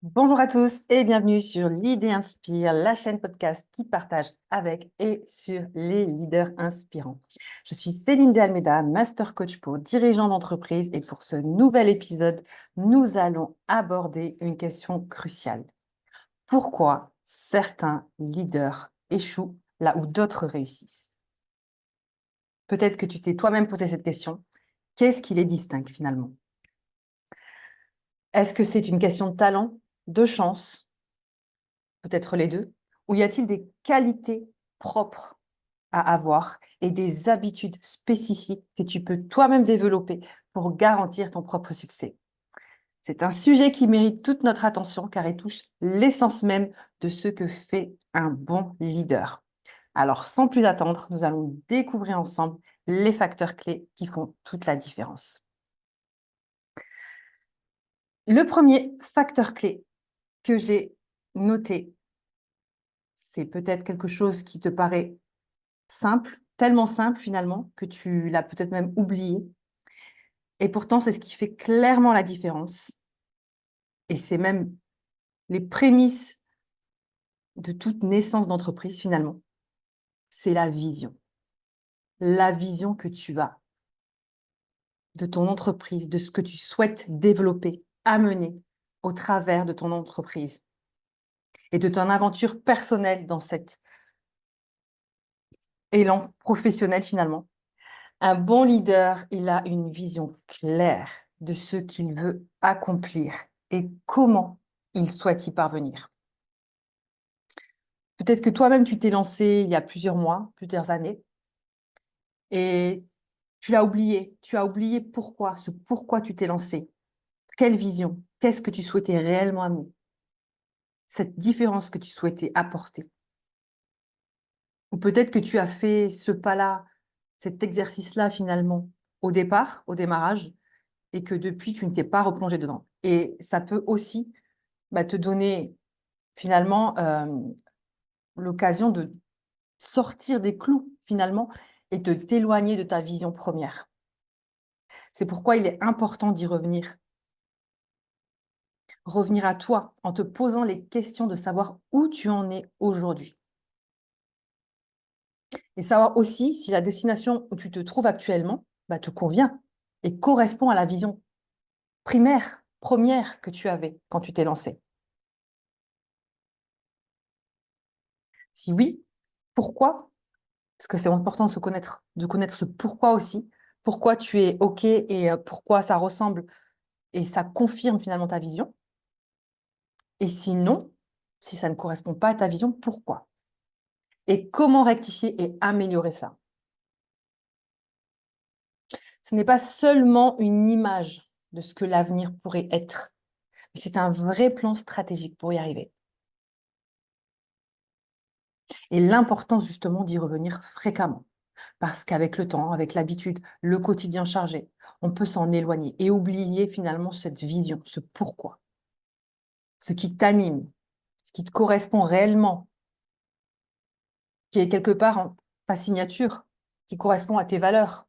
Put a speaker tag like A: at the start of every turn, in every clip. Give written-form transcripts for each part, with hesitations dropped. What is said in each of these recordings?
A: Bonjour à tous et bienvenue sur l'Idée Inspire, la chaîne podcast qui partage avec et sur les leaders inspirants. Je suis Céline de Almeida, Master Coach pour dirigeants d'entreprise et pour ce nouvel épisode, nous allons aborder une question cruciale. Pourquoi certains leaders échouent là où d'autres réussissent? Peut-être que tu t'es toi-même posé cette question. Qu'est-ce qui les distingue finalement? Est-ce que c'est une question de talent, de chance? Peut-être les 2. Ou y a-t-il des qualités propres à avoir et des habitudes spécifiques que tu peux toi-même développer pour garantir ton propre succès? C'est un sujet qui mérite toute notre attention car il touche l'essence même de ce que fait un bon leader. Alors, sans plus attendre, nous allons découvrir ensemble les facteurs clés qui font toute la différence. Le premier facteur clé que j'ai noté, c'est peut-être quelque chose qui te paraît simple, tellement simple finalement que tu l'as peut-être même oublié et pourtant c'est ce qui fait clairement la différence et c'est même les prémices de toute naissance d'entreprise finalement. C'est la vision. La vision que tu as de ton entreprise, de ce que tu souhaites développer, amener au travers de ton entreprise et de ton aventure personnelle dans cet élan professionnel finalement. Un bon leader, il a une vision claire de ce qu'il veut accomplir et comment il souhaite y parvenir. Peut-être que toi-même, tu t'es lancé il y a plusieurs mois, plusieurs années, et tu l'as oublié. Tu as oublié pourquoi, ce pourquoi tu t'es lancé. Quelle vision? Qu'est-ce que tu souhaitais réellement amener? Cette différence que tu souhaitais apporter. Ou peut-être que tu as fait ce pas-là, cet exercice-là finalement, au départ, au démarrage, et que depuis, tu ne t'es pas replongé dedans. Et ça peut aussi te donner finalement l'occasion de sortir des clous finalement et de t'éloigner de ta vision première. C'est pourquoi il est important d'y revenir. Revenir à toi en te posant les questions de savoir où tu en es aujourd'hui. Et savoir aussi si la destination où tu te trouves actuellement te convient et correspond à la vision primaire, première que tu avais quand tu t'es lancé. Si oui, pourquoi? Parce que c'est important de connaître ce pourquoi aussi. Pourquoi tu es OK et pourquoi ça ressemble et ça confirme finalement ta vision. Et sinon, si ça ne correspond pas à ta vision, pourquoi? Et comment rectifier et améliorer ça? Ce n'est pas seulement une image de ce que l'avenir pourrait être, mais c'est un vrai plan stratégique pour y arriver. Et l'importance justement d'y revenir fréquemment. Parce qu'avec le temps, avec l'habitude, le quotidien chargé, on peut s'en éloigner et oublier finalement cette vision, ce pourquoi, ce qui t'anime, ce qui te correspond réellement, qui est quelque part en ta signature, qui correspond à tes valeurs.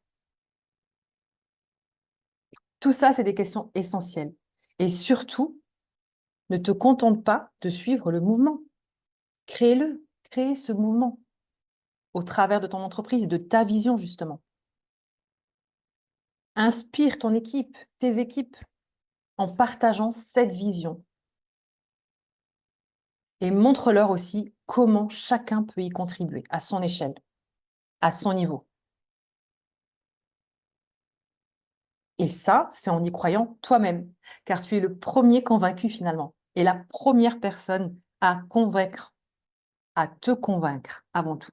A: Tout ça, c'est des questions essentielles. Et surtout, ne te contente pas de suivre le mouvement. Crée-le, crée ce mouvement au travers de ton entreprise, de ta vision justement. Inspire ton équipe, tes équipes, en partageant cette vision et montre-leur aussi comment chacun peut y contribuer à son échelle, à son niveau. Et ça, c'est en y croyant toi-même, car tu es le premier convaincu finalement, et la première personne à convaincre, à te convaincre avant tout.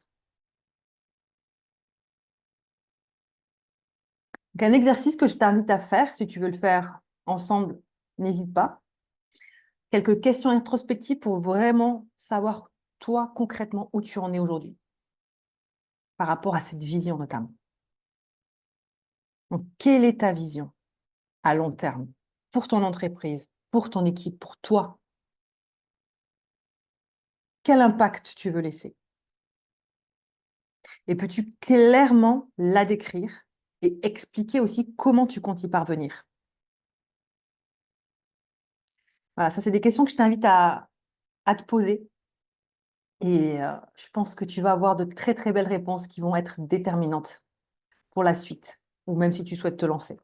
A: Donc, un exercice que je t'invite à faire, si tu veux le faire ensemble, n'hésite pas. Quelques questions introspectives pour vraiment savoir, toi, concrètement, où tu en es aujourd'hui, par rapport à cette vision notamment. Donc, quelle est ta vision à long terme pour ton entreprise, pour ton équipe, pour toi? Quel impact tu veux laisser? Et peux-tu clairement la décrire et expliquer aussi comment tu comptes y parvenir? Voilà, ça, c'est des questions que je t'invite à te poser. Et je pense que tu vas avoir de très, très belles réponses qui vont être déterminantes pour la suite, ou même si tu souhaites te lancer.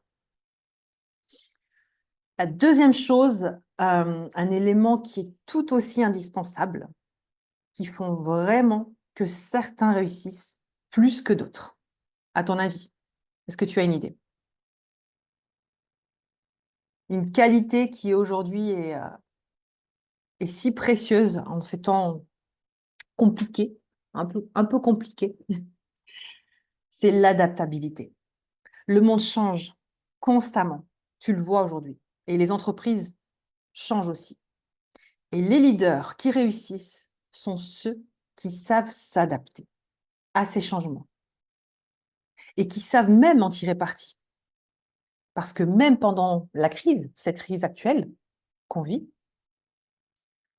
A: La deuxième chose, un élément qui est tout aussi indispensable, qui font vraiment que certains réussissent plus que d'autres. À ton avis, est-ce que tu as une idée? Une qualité qui aujourd'hui est si précieuse en ces temps compliqués, un peu compliqués, c'est l'adaptabilité. Le monde change constamment. Tu le vois aujourd'hui. Et les entreprises changent aussi. Et les leaders qui réussissent sont ceux qui savent s'adapter à ces changements et qui savent même en tirer parti. Parce que même pendant la crise, cette crise actuelle qu'on vit,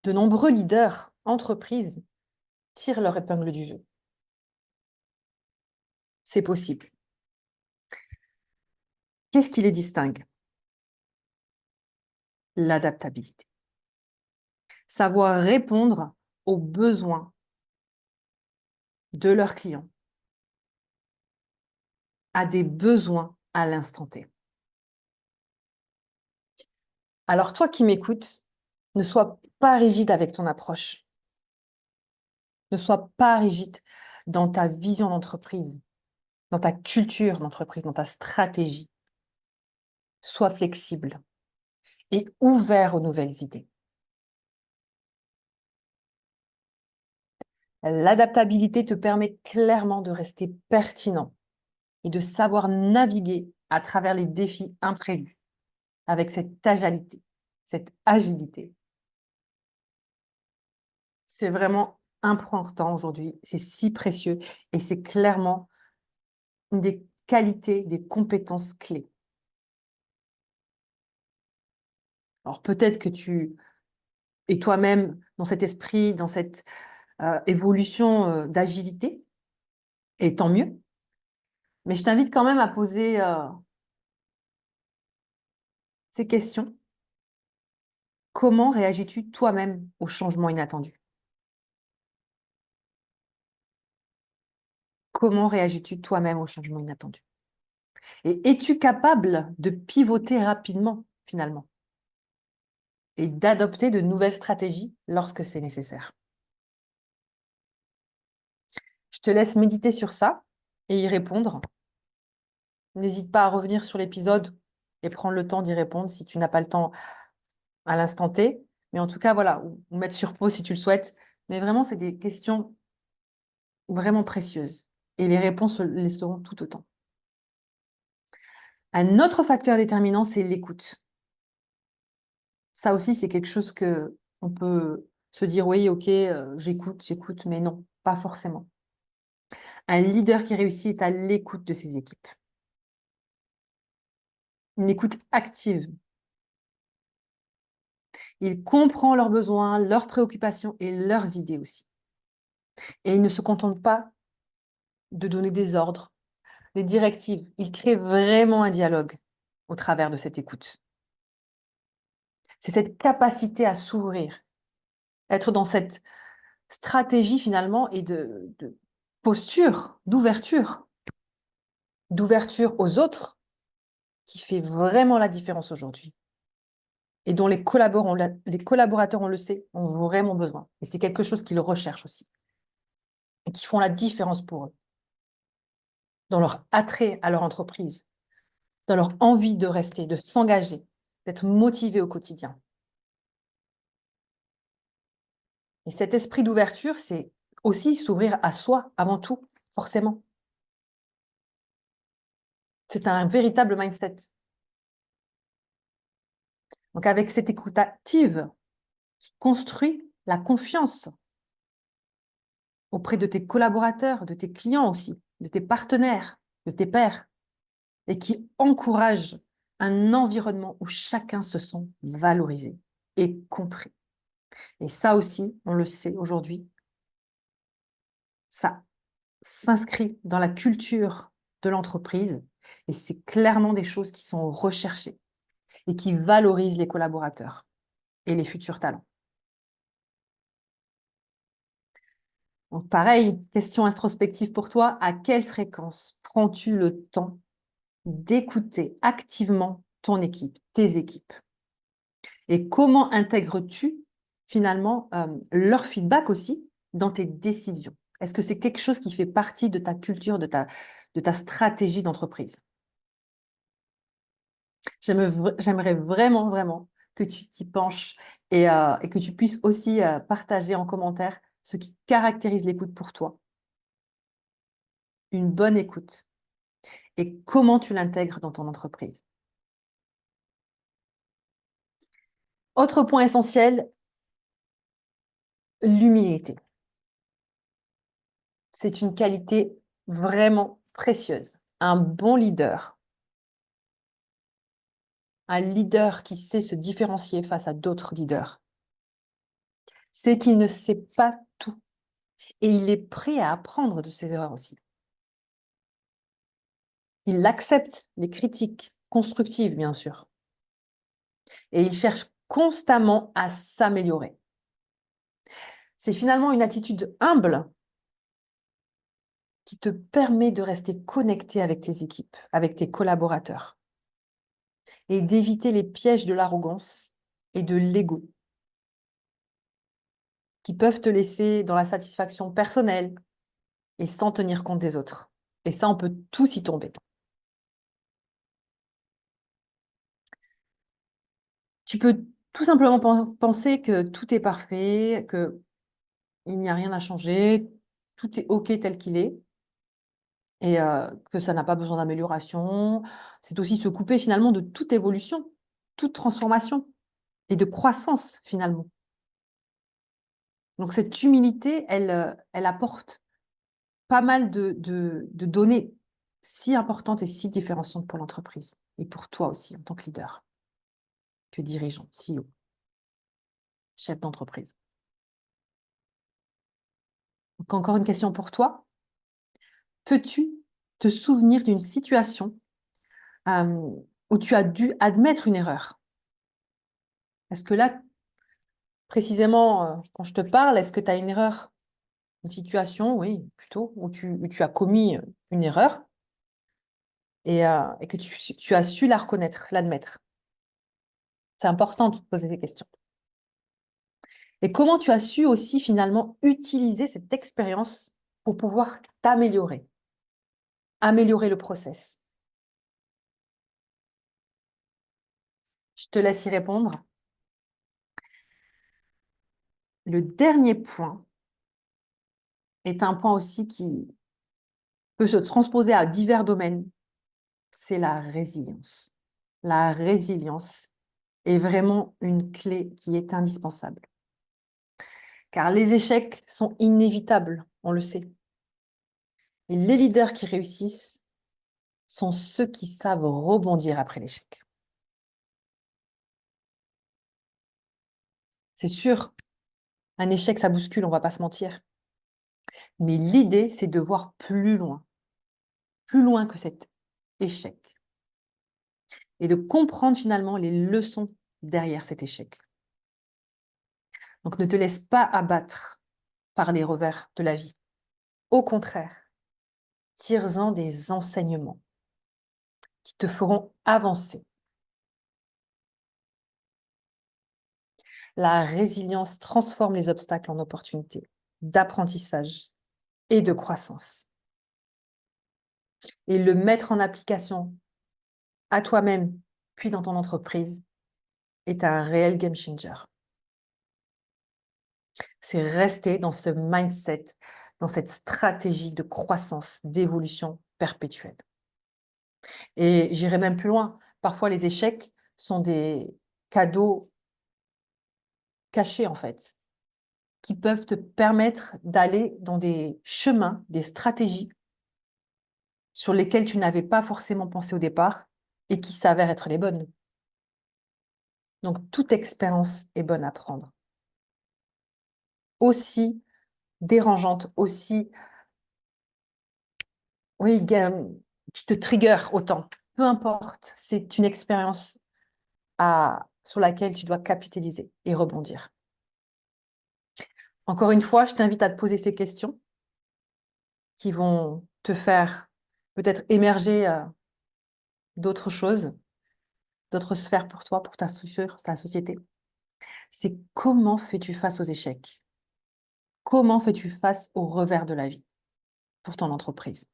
A: de nombreux leaders, entreprises, tirent leur épingle du jeu. C'est possible. Qu'est-ce qui les distingue? L'adaptabilité. Savoir répondre aux besoins de leurs clients, à des besoins à l'instant T. Alors toi qui m'écoutes, ne sois pas rigide avec ton approche. Ne sois pas rigide dans ta vision d'entreprise, dans ta culture d'entreprise, dans ta stratégie. Sois flexible et ouvert aux nouvelles idées. L'adaptabilité te permet clairement de rester pertinent et de savoir naviguer à travers les défis imprévus avec cette agilité. Cette agilité. C'est vraiment important aujourd'hui, c'est si précieux et c'est clairement une des qualités, des compétences clés. Alors peut-être que tu es toi-même dans cet esprit, dans cette évolution d'agilité, et tant mieux. Mais je t'invite quand même à poser ces questions. Comment réagis-tu toi-même aux changements inattendus? Comment réagis-tu toi-même aux changements inattendus? Et es-tu capable de pivoter rapidement, finalement, et d'adopter de nouvelles stratégies lorsque c'est nécessaire? Je te laisse méditer sur ça et y répondre. N'hésite pas à revenir sur l'épisode et prendre le temps d'y répondre si tu n'as pas le temps à l'instant T. Mais en tout cas, voilà, ou mettre sur pause si tu le souhaites. Mais vraiment, c'est des questions vraiment précieuses. Et les réponses les seront tout autant. Un autre facteur déterminant, c'est l'écoute. Ça aussi, c'est quelque chose que on peut se dire, oui, ok, j'écoute, mais non, pas forcément. Un leader qui réussit est à l'écoute de ses équipes. Une écoute active. Il comprend leurs besoins, leurs préoccupations et leurs idées aussi. Et il ne se contente pas de donner des ordres, des directives. Il crée vraiment un dialogue au travers de cette écoute. C'est cette capacité à s'ouvrir, être dans cette stratégie finalement et de posture, d'ouverture aux autres qui fait vraiment la différence aujourd'hui et dont les collaborateurs, on le sait, ont vraiment besoin. Et c'est quelque chose qu'ils recherchent aussi et qui font la différence pour eux, dans leur attrait à leur entreprise, dans leur envie de rester, de s'engager, d'être motivés au quotidien. Et cet esprit d'ouverture, c'est aussi s'ouvrir à soi avant tout, forcément. C'est un véritable mindset. Donc avec cette écoute active qui construit la confiance auprès de tes collaborateurs, de tes clients aussi, de tes partenaires, de tes pairs, et qui encourage un environnement où chacun se sent valorisé et compris. Et ça aussi, on le sait aujourd'hui, ça s'inscrit dans la culture de l'entreprise et c'est clairement des choses qui sont recherchées et qui valorisent les collaborateurs. et les futurs talents. Donc pareil, question introspective pour toi, à quelle fréquence prends-tu le temps d'écouter activement ton équipe, tes équipes? Et comment intègres-tu finalement leur feedback aussi dans tes décisions? Est-ce que c'est quelque chose qui fait partie de ta culture, de ta stratégie d'entreprise? J'aimerais vraiment, vraiment que tu t'y penches et que tu puisses aussi partager en commentaire ce qui caractérise l'écoute pour toi, une bonne écoute, et comment tu l'intègres dans ton entreprise. Autre point essentiel, l'humilité. C'est une qualité vraiment précieuse. Un bon leader, un leader qui sait se différencier face à d'autres leaders, c'est qu'il ne sait pas tout et il est prêt à apprendre de ses erreurs aussi. Il accepte les critiques constructives, bien sûr, et il cherche constamment à s'améliorer. C'est finalement une attitude humble qui te permet de rester connecté avec tes équipes, avec tes collaborateurs, et d'éviter les pièges de l'arrogance et de l'ego qui peuvent te laisser dans la satisfaction personnelle et sans tenir compte des autres. Et ça, on peut tous y tomber. Tu peux tout simplement penser que tout est parfait, qu'il n'y a rien à changer, tout est OK tel qu'il est, et que ça n'a pas besoin d'amélioration. C'est aussi se couper finalement de toute évolution, toute transformation et de croissance finalement. Donc cette humilité, elle apporte pas mal de données si importantes et si différenciantes pour l'entreprise et pour toi aussi en tant que leader, que dirigeant, CEO, chef d'entreprise. Donc encore une question pour toi. Peux-tu te souvenir d'une situation où tu as dû admettre une erreur? Est-ce que là, précisément, quand je te parle, est-ce que tu as une erreur, une situation, oui, plutôt, où tu as commis une erreur et que tu as su la reconnaître, l'admettre? C'est important de te poser ces questions. Et comment tu as su aussi finalement utiliser cette expérience pour pouvoir t'améliorer, améliorer le process? Je te laisse y répondre. Le dernier point est un point aussi qui peut se transposer à divers domaines, c'est la résilience. La résilience est vraiment une clé qui est indispensable. Car les échecs sont inévitables, on le sait. Et les leaders qui réussissent sont ceux qui savent rebondir après l'échec. C'est sûr, un échec, ça bouscule, on ne va pas se mentir. Mais l'idée, c'est de voir plus loin que cet échec. Et de comprendre finalement les leçons derrière cet échec. Donc ne te laisse pas abattre par les revers de la vie. Au contraire, tire-en des enseignements qui te feront avancer. La résilience transforme les obstacles en opportunités d'apprentissage et de croissance. Et le mettre en application à toi-même, puis dans ton entreprise, est un réel game changer. C'est rester dans ce mindset, dans cette stratégie de croissance, d'évolution perpétuelle. Et j'irai même plus loin. Parfois, les échecs sont des cadeaux cachés, en fait, qui peuvent te permettre d'aller dans des chemins, des stratégies sur lesquelles tu n'avais pas forcément pensé au départ et qui s'avèrent être les bonnes. Donc, toute expérience est bonne à prendre. Aussi dérangeante, aussi, oui, qui te trigger autant. Peu importe, c'est une expérience à sur laquelle tu dois capitaliser et rebondir. Encore une fois, je t'invite à te poser ces questions qui vont te faire peut-être émerger d'autres choses, d'autres sphères pour toi, pour ta structure, ta société. C'est comment fais-tu face aux échecs? Comment fais-tu face aux revers de la vie pour ton entreprise?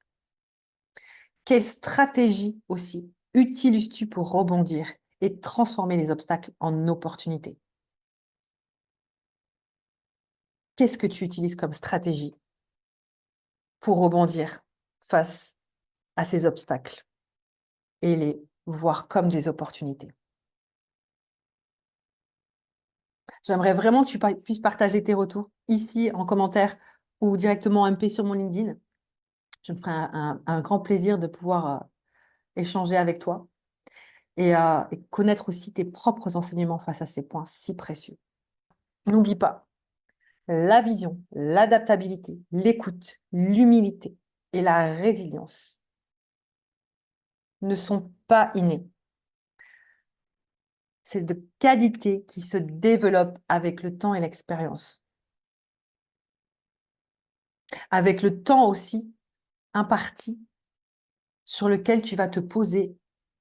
A: Quelle stratégie aussi utilises-tu pour rebondir et transformer les obstacles en opportunités? Qu'est-ce que tu utilises comme stratégie pour rebondir face à ces obstacles et les voir comme des opportunités? J'aimerais vraiment que tu puisses partager tes retours ici en commentaire ou directement en MP sur mon LinkedIn. Je me ferai un grand plaisir de pouvoir échanger avec toi et connaître aussi tes propres enseignements face à ces points si précieux. N'oublie pas, la vision, l'adaptabilité, l'écoute, l'humilité et la résilience ne sont pas innés. C'est de qualités qui se développent avec le temps et l'expérience. Avec le temps aussi imparti sur lequel tu vas te poser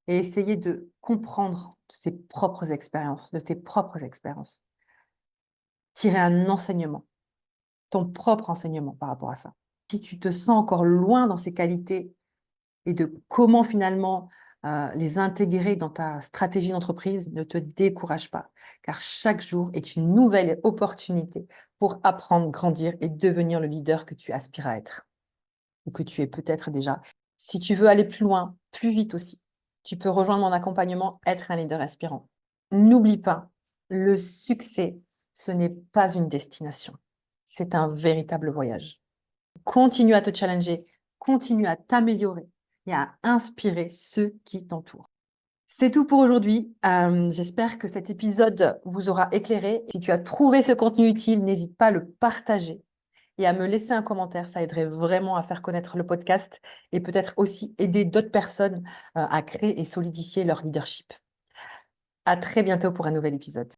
A: et essayer de comprendre de tes propres expériences. Tirer un enseignement, ton propre enseignement par rapport à ça. Si tu te sens encore loin dans ces qualités et de comment finalement les intégrer dans ta stratégie d'entreprise, ne te décourage pas, car chaque jour est une nouvelle opportunité pour apprendre, grandir et devenir le leader que tu aspires à être, ou que tu es peut-être déjà. Si tu veux aller plus loin, plus vite aussi, tu peux rejoindre mon accompagnement Être un leader aspirant. N'oublie pas, le succès, ce n'est pas une destination, c'est un véritable voyage. Continue à te challenger, continue à t'améliorer et à inspirer ceux qui t'entourent. C'est tout pour aujourd'hui. J'espère que cet épisode vous aura éclairé. Si tu as trouvé ce contenu utile, n'hésite pas à le partager et à me laisser un commentaire. Ça aiderait vraiment à faire connaître le podcast et peut-être aussi aider d'autres personnes à créer et solidifier leur leadership. À très bientôt pour un nouvel épisode.